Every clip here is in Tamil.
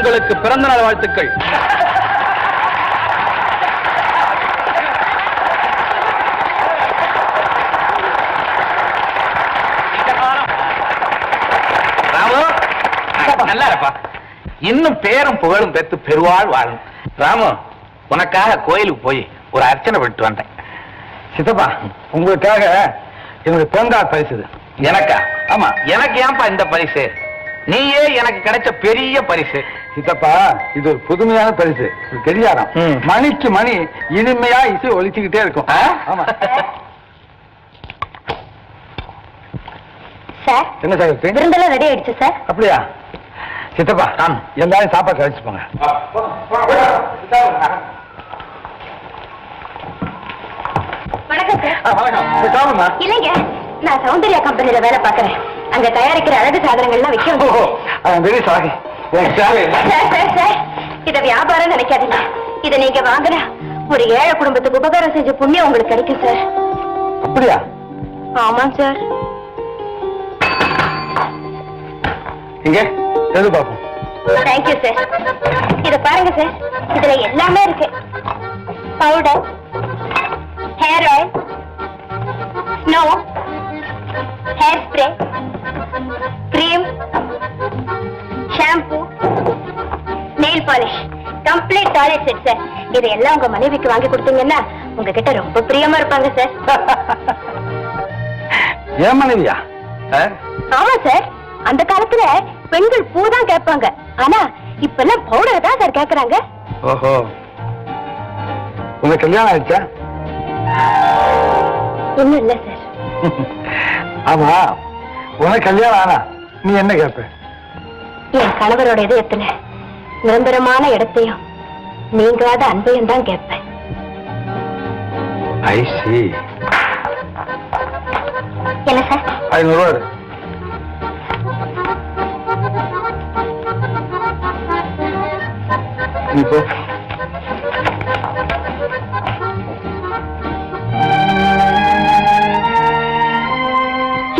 உங்களுக்கு பிறந்த நாள் வாழ்த்துக்கள். நல்லா இருப்பா. இன்னும் பேரும் புகழும் பெற்று பெருவாள் வாழும். ராமு, உனக்காக கோயிலுக்கு போய் ஒரு அர்ச்சனை பண்ணிட்டு வந்தேன். சித்தப்பா, உங்களுக்காக என்னுடைய பிறந்தாள் பரிசு. எனக்கா? ஆமா. எனக்கு ஏன்பா இந்த பரிசு? நீயே எனக்கு கிடைச்ச பெரிய பரிசு. சித்தப்பா, இது ஒரு புதுமையான பரிசு. கடிகாரம் மணிக்கு மணி இனிமையா இசை ஒழிச்சுக்கிட்டே இருக்கும். ஆமா. சார், என்ன சார் விருந்தெல்லாம் ரெடி ஆயிடுச்சு சார். அப்படியா? சித்தப்பா, எல்லாரும் சாப்பாடு கழிச்சு போங்க. வணக்கம் சார். இல்லைங்க, நான் சௌந்தர்யா கம்பெனில வேலை பார்க்கறேன். அங்க தயாரிக்கிற அழகு சாதனங்கள்லாம் விற்கும். இத வியாபாரம் நினைக்காதீங்க. இத நீங்க வாங்கினா ஒரு ஏழை குடும்பத்துக்கு உபகாரம் செஞ்ச புண்ணியம் உங்களுக்கு கிடைக்கும் சார். அப்படியா? ஆமாம் சார். இங்க எது பாப்போம். Thank you sir. இத பாருங்க சார், இதுல எல்லாமே இருக்கு. Powder, hair oil, snow, hair spray, cream, shampoo, nail polish, complete toilet set sir. இதெல்லாம் உங்க மனைவிக்கு வாங்கி கொடுத்தீங்கன்னா உங்ககிட்ட ரொம்ப பிரியமா இருப்பாங்க சார். ஏன் மனைவியா? ஆமா சார். அந்த காலத்துல பெண்கள் பூ தான் கேட்பாங்க. ஆனா இப்ப எல்லாம் பவுடர் தான் சார் கேக்குறாங்க. ஓஹோ, உனக்கு கல்யாணம் ஆயிடுச்சா? இன்னும் இல்ல சார். ஆமா, உனக்கு கல்யாணம் ஆனா நீ என்ன கேட்ப? என் கணவரோட இதயத்துல நிரந்தரமான இடத்தையும் நீங்காத அன்பையும் தான் கேட்பேன். ஐ சி. என்ன சார்? 500 ரூபாய். நீ போ.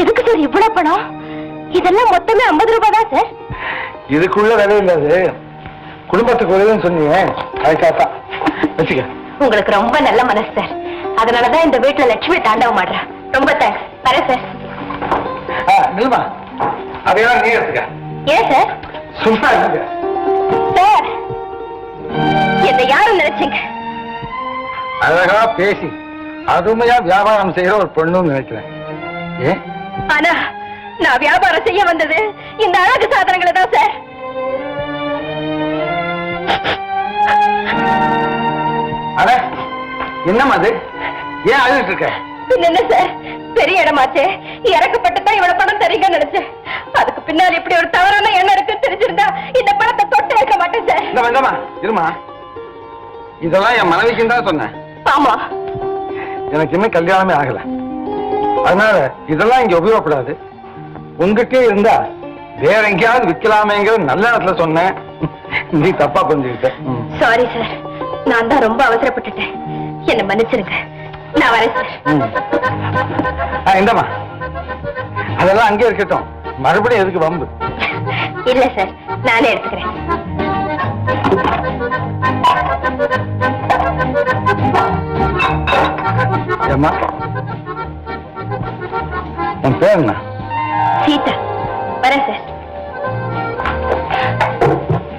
எதுக்கு சார் இவ்வளவு பணம்? இதெல்லாம் மொத்தமே 50 ரூபாய் தான் சார். இதுக்குள்ள விலை இல்லாது குடும்பத்துக்கு உதவின்னு சொன்னீங்க, அதுக்காகத்தான். வச்சுக்க. உங்களுக்கு ரொம்ப நல்ல மனசு சார். அதனாலதான் இந்த வீட்டுல லட்சுமி தாண்டவம் ஆடுறா. ரொம்ப தேங்க்ஸ். வரேன் சார். நில்மா, அதையெல்லாம் நீ எடுத்துக்க. ஏன் சார்? சும்மா இருங்க சார். என்னை யாரும் நினைச்சீங்க? அழகா பேசி அருமையா வியாபாரம் செய்யற ஒரு பொண்ணுன்னு நினைக்கிறேன். ஏன்? ஆனா நான் வியாபாரம் செய்ய வந்தது இந்த அழகு சாதனங்களை தான் சார். அட, என்னம்மா அது? ஏன் அழுதுட்டு இருக்க? என்ன சார், பெரிய இடமாச்சே, இறக்கப்பட்டுதான் இவ்வளவு பணம் தரீங்கன்னு நினைச்சேன். அதுக்கு பின்னாடி இப்படி ஒரு தவறான எண்ணம் இருக்குன்னு தெரிஞ்சிருந்தா இந்த பணத்தை தொட்டு வைக்க மாட்டேன் சார். வேண்டாமா, இருமா. இதெல்லாம் என் மனைவிக்குன்னு தான் சொன்னேன். ஆமா, எனக்கு இன்னும் கல்யாணமே ஆகல. அதனால இதெல்லாம் இங்க உபயோகப்படாது. உங்ககிட்டே இருந்தா வேற எங்கேயாவது விற்கலாமேங்கிற நல்ல இடத்துல சொன்னேன். நீ தப்பா புரிஞ்சுக்கிட்ட. சாரி சார், நான் தான் ரொம்ப அவசரப்பட்டுட்டேன். என்ன மன்னிச்சிருங்க. நான் வரேன் சார். இந்தமா, அதெல்லாம் அங்கே இருக்கட்டும். மறுபடியும் எதுக்கு வம்பு? இல்ல சார், நானே எடுத்துக்கிறேன். ஏம்மா, உன் பேர் என்ன? சீதா. வரேன் சார்.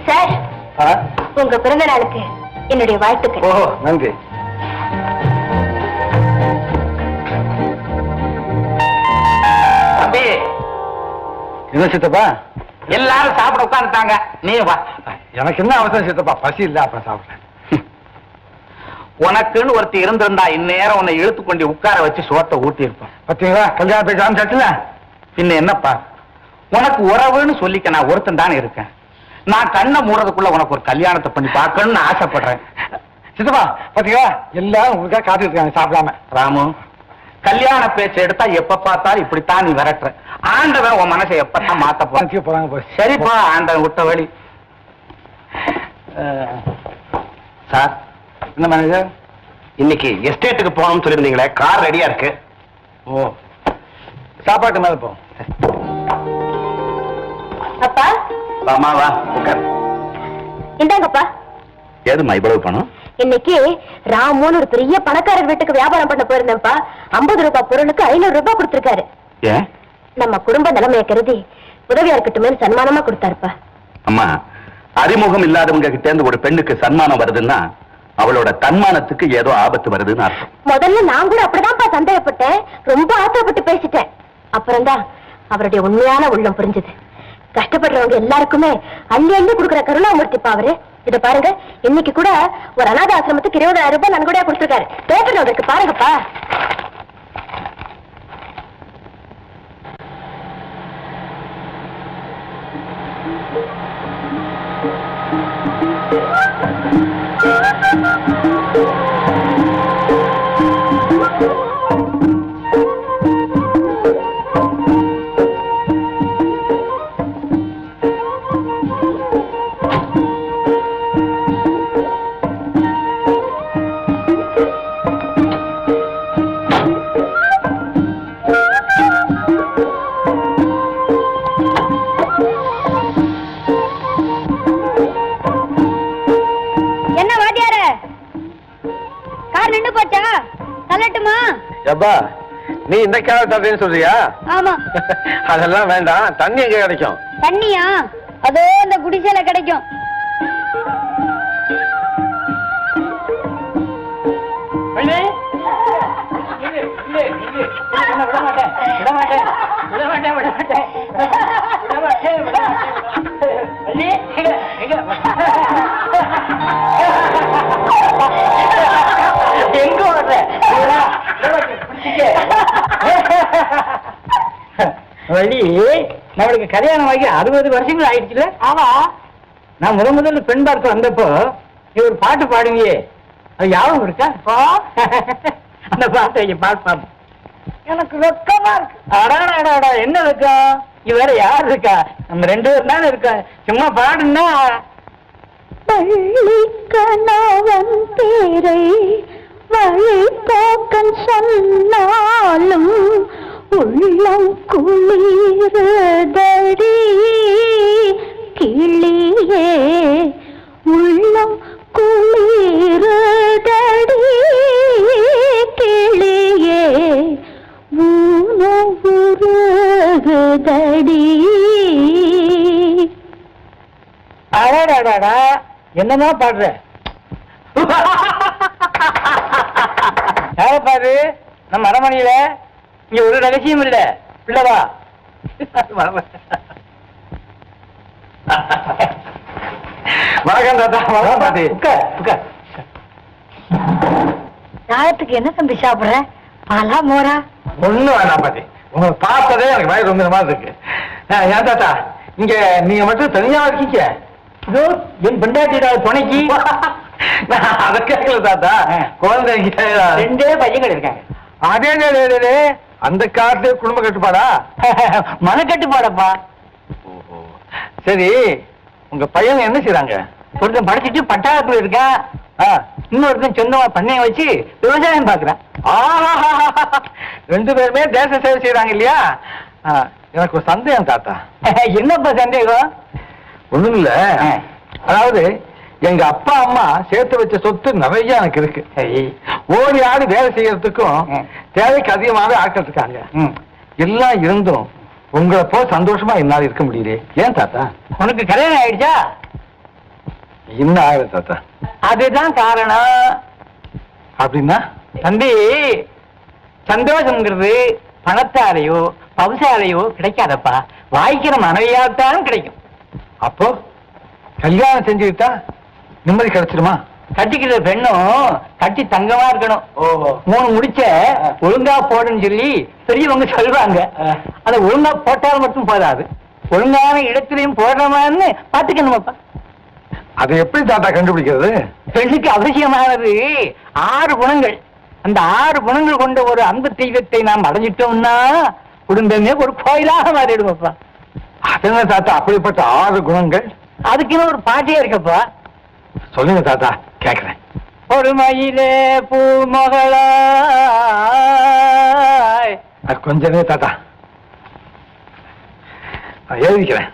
சார், உங்க பிறந்த நாளுக்கு என்னுடைய வாழ்த்துக்கள். ஓஹோ, நன்றி. தம்பி, என்ன சித்தப்பா? எல்லாரும் சாப்பிட உட்காந்துட்டாங்க, நீ வா. எனக்கு என்ன அவசரம் சித்தப்பா? பசி இல்ல, அப்புறம் சாப்பிட்டேன். உனக்குன்னு ஒருத்தி இருந்திருந்தா இந்நேரம் உன்னை இழுத்து கொண்டு உட்கார வச்சு சோத்தை ஊட்டி இருப்பான். பாத்தீங்களா, கல்யாணம் பேச ஆரம்பிச்சாச்சுல. பின்ன என்னப்பா, உனக்கு உறவுன்னு சொல்லிக்க நான் ஒருத்தன் தானே இருக்கேன். நான் கண்ணை மூடுறதுக்குள்ள உனக்கு ஒரு கல்யாணத்தை பண்ணி பார்க்கணும்னு ஆசைப்படுறேன். சித்தப்பா, பாத்தீங்களா, எல்லாரும் உங்களுக்காக காத்துட்டு இருக்காங்க சாப்பிடாம. ராமு, கல்யாண பேச்சை எடுத்தா எப்ப பார்த்தாலும் இப்படித்தான் நீ விரட்டுற. ஆண்டவன் உன் மனசை எப்பதான் மாத்த போறாங்க போய். சரிப்பா, ஆண்டவன் விட்ட வழி. சார், என்ன மேனேஜர், இன்னைக்கு எஸ்டேட்டுக்கு போகணும்னு சொல்லியிருந்தீங்களே, கார் ரெடியா இருக்கு. ஓ, சாப்பாட்டு மேல போ. அப்பா, வாமா, வா உட்கார். இந்தாங்கப்பா. ஏதுமா இவ்வளவு பணம்? இன்னைக்கு ராமுன்னு ஒரு பெரிய பணக்காரர் வீட்டுக்கு வியாபாரம் பண்ண போயிருந்தேன்ப்பா. 50 ரூபாய் பொருளுக்கு 500 ரூபாய் கொடுத்திருக்காரு. ஏன்? நம்ம குடும்ப நிலைமையை கருதி உதவியா இருக்கட்டுமே சன்மானமா கொடுத்தாருப்பா. அம்மா, அறிமுகம் இல்லாதவங்க கிட்ட இருந்து ஒரு பெண்ணுக்கு சன்மானம் வருதுன்னா அவளோட தன்மானத்துக்கு ஏதோ ஆபத்து வருதுன்னு அர்த்தம். முதல்ல நான் கூட அப்படிதான்ப்பா சந்தேகப்பட்டேன். ரொம்ப ஆத்திரப்பட்டு பேசிட்டேன். அப்புறம்தான் அவருடைய உண்மையான உள்ளம் புரிஞ்சது. கஷ்டப்படுறவங்க எல்லாருக்குமே அள்ளி அள்ளி கொடுக்குற கருணாமூர்த்திப்பா அவரு. இத பாருங்க, இன்னைக்கு கூட ஒரு அநாத ஆசிரமத்துக்கு 20,000 ரூபாய் நன்கொடையா கொடுத்திருக்காரு. பேப்பர்ல இருக்கு பாருங்கப்பா. என்ன வாத்தியார, கார் நின்று போச்சா? தள்ளட்டுமா? எப்பா நீ இந்த கால தண்ணி சொல்றியா? ஆமா. அதெல்லாம் வேண்டாம். தண்ணி எங்க கிடைக்கும்? தண்ணியா? அதோ இந்த குடிசையில கிடைக்கும். எங்க வர்ற வழி? நம்மளுக்கு கல்யாணம் ஆகி 60 வருஷங்கள் ஆயிடுச்சுல. ஆமா, நான் முதல்ல பெண் பார்த்து வந்தப்போ நீ ஒரு பாட்டு பாடுங்க, அது யாவும் இருக்கா? அந்த பாட்டு பாட்டு எனக்கு வெக்கமா இருக்கு. அடாடா, என்ன வெக்கம்? இது வேற யார் இருக்கா? நம்ம 2 பேர் தானே இருக்கா. சும்மா பாடுன்னா பள்ளிக்கணவன் பேரை வழி போக்கன் சொன்னாலும் உள்ளம் குளிரதடி கிளியே, உள்ளம் குளிரதடி கிளியே, ஊனகுருதடி. அடாடாடா, என்னமா பாடுற? யார பாரு? நம்ம அரமணியில இங்க ஒரு ரகசியம் இல்ல. பிள்ளவா வணக்கம் தாத்தா. வணக்கம் பாட்டி. சாயத்துக்கு என்ன தம்பி சாப்பிடுற? பாலா மோரா? ஒண்ணு வேண்டாம் பாட்டி. உங்களை பார்த்ததே எனக்கு வயது ரொம்ப மாதிரி இருக்கு. ஏன் தாத்தா இங்க நீங்க மட்டும் தனியா இருக்கீங்க? என் பெண்டாட்டியோட துணைக்கு அதை கேட்கல தாத்தா. குழந்தைங்க 2 பையன்கள் இருக்காங்க. அதே அந்த காலத்துல குடும்ப கட்டுப்பாடா? மனக்கட்டுப்பாடப்பா. சரி, உங்க பையன் என்ன செய்றாங்க? ஒருத்தன் படிச்சுட்டு பட்டாளத்துல இருக்கான். இன்னொருத்தன் சொந்தமா பண்ணைய வச்சு விவசாயம் பாக்குறான். 2 பேருமே தேச சேவை செய்யறாங்க இல்லையா? எனக்கு ஒரு சந்தேகம் தாத்தா. என்னப்பா சந்தேகம்? ஒண்ணும் இல்ல, அதாவது எங்க அப்பா அம்மா சேர்த்து வச்ச சொத்து நிறைய எனக்கு இருக்கு. ஓடி ஆடி வேலை செய்யறதுக்கும் தேவைக்கு அதிகமாவே ஆட்கள் இருக்காங்க. எல்லாம் இருந்தும் உங்களை போல சந்தோஷமா என்னால இருக்க முடியல. ஏன் தாத்தா? உனக்கு கல்யாணம் ஆயிடுச்சா? இன்னும் ஆகல தாத்தா. அதுதான் காரணம். அப்படின்னா தம்பி, சந்தோஷம்ங்கிறது பணத்தாலேயோ பவுசாலையோ கிடைக்காதப்பா. வாய்க்கிற மனைவியாத்தான் கிடைக்கும். அப்போ கல்யாணம் செஞ்சுக்கிட்டா நிம்மதி கிடைச்சிருமா? கட்டிக்கிற பெண்ணும் கட்டி தங்கமா இருக்கணும். 3 முடிச்ச ஒழுங்கா போடுன்னு சொல்லி பெரியவங்க சொல்றாங்க. அதை ஒழுங்கா போட்டால் மட்டும் போதாது, ஒழுங்கான இடத்திலையும் போடுறமான்னு பாத்துக்கணுமாப்பா. அதை எப்படி தாத்தா கண்டுபிடிக்கிறது? பெண்ணுக்கு அவசியமானது 6 குணங்கள். அந்த 6 குணங்கள் கொண்ட ஒரு அன்பு தெய்வத்தை நாம் அடைஞ்சிட்டோம்னா குடும்பமே ஒரு கோயிலாக மாறிடுவோப்பா. அதென்ன தாத்தா அப்படிப்பட்ட 6 குணங்கள்? அதுக்குன்னு ஒரு பாட்டியே இருக்கப்பா. சொல்லுங்க தாத்தா, கேக்குறேன். ஒரு மயிலே பூமகளாய். கொஞ்சமே தாத்தா, நான் எழுதிக்கிறேன்.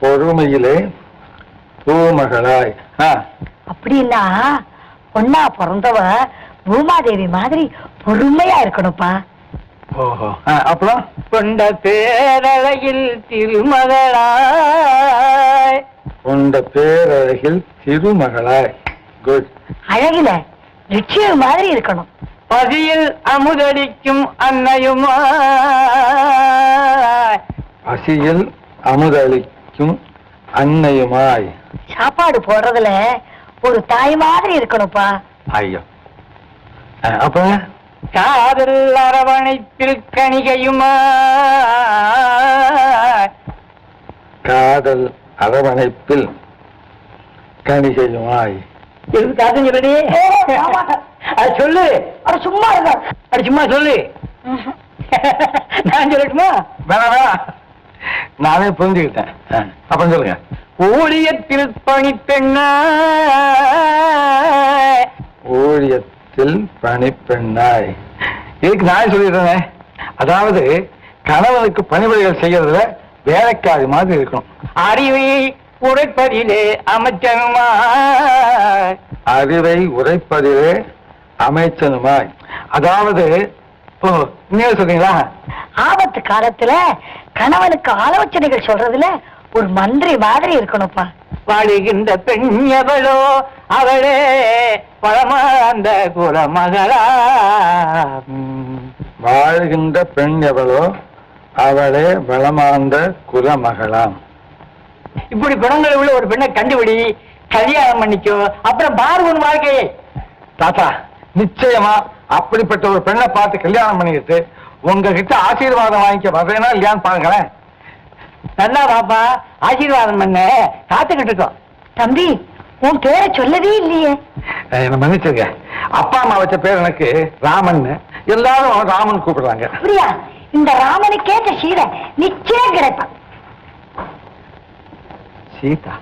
பொறுமையிலே பூமகளாய். அப்படின்னா பொண்ணா பிறந்தவ பூமாதேவி மாதிரி பொறுமையா இருக்கணும்ப்பா. ஓஹோ. அப்புறம் கொண்ட பேரழகில் திருமகளாய். கொண்ட பேரழகில் திருமகளாய். குட். அழகுல லட்சியம் மாதிரி இருக்கணும். பசியில் அமுதடிக்கும் அன்னையுமாய். பசியில் அமுதளிக்கும் அன்னையுமாய். சாப்பாடு போடுறதுல ஒரு தாய் மாதிரி இருக்கணும்ப்பா. ஐயோ. அப்புறம் காதல் அரவணைப்பில் கணிகையுமாய். காதல் அரவணைப்பில் கணிகையுமாய். சொல்லுடி. அது சொல்லு. அது சும்மா இருக்க. அது சும்மா சொல்லு. நான் சொல்லட்டுமா? வேணாம் வேணாம், நானே புரிஞ்சுக்கிட்டேன். அப்புறம் சொல்லுங்க. ஊழியத்தில் பணிப்பெண்ணாய். ஊழியத்தில் பணிப்பெண்ணாய். இதுக்கு நான் சொல்லிடுறேன். அதாவது கணவனுக்கு பணிவிடைகள் செய்யறதுல வேலைக்காரி மாதிரி இருக்கணும். அறிவை உரைப்பதிலே அமைச்சனுமாய். அறிவை உரைப்பதிலே அமைச்சனுமாய். அதாவது நீங்க சொல்றீங்களா? ஆபத்து காலத்துல கணவனுக்கு ஆலோசனைகள் சொல்றதுல ஒரு மந்திரி மாதிரி இருக்கணும்ப்பா. வாழுகின்ற பெண் எவளோ அவளே பழமாந்த குலமகளா. வாழ்கின்ற பெண் எவளோ அவளே வளமார்ந்த குலமகளாம். இப்படி குணங்கள் உள்ள ஒரு பெண்ணை கண்டுபிடி, கல்யாணம் பண்ணிக்கோ, அப்புறம் பார்வன் வாழ்க்கையை. தாத்தா, நிச்சயமா அப்படிப்பட்ட ஒரு பெண்ணை பார்த்து கல்யாணம் பண்ணிக்கிட்டு உங்ககிட்ட ஆசீர்வாதம் வாங்கிக்க வர்றேனா இல்லையான்னு பாருங்களேன். நல்லா பாப்பா, ஆசீர்வாதம் பண்ண காத்துக்கிட்டு இருக்கோம். தம்பி, உன் பேரை சொல்லவே இல்லையே. என்ன மன்னிச்சிருங்க. அப்பா அம்மா வச்ச பேர் எனக்கு ராமன். எல்லாரும் ராமன் கூப்பிடுறாங்க. அப்படியா? இந்த ராமனுக்கேற்ற சீதை நிச்சயம் கிடைப்பான். சீதா.